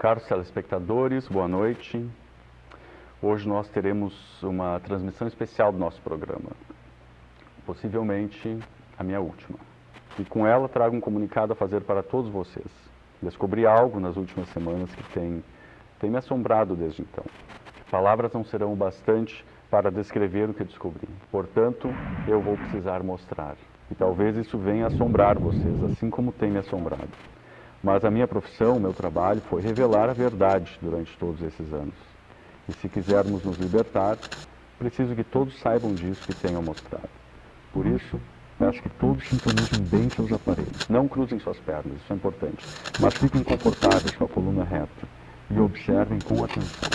Caros telespectadores, boa noite. Hoje nós teremos uma transmissão especial do nosso programa, possivelmente a minha última. E com ela trago um comunicado a fazer para todos vocês. Descobri algo nas últimas semanas que tem me assombrado desde então. Palavras não serão o bastante para descrever o que descobri. Portanto, eu vou precisar mostrar. E talvez isso venha assombrar vocês, assim como tem me assombrado. Mas a minha profissão, o meu trabalho, foi revelar a verdade durante todos esses anos. E se quisermos nos libertar, preciso que todos saibam disso e tenham mostrado. Por isso, peço que todos sintonizem bem seus aparelhos. Não cruzem suas pernas, isso é importante. Mas fiquem confortáveis com a coluna reta e observem com atenção.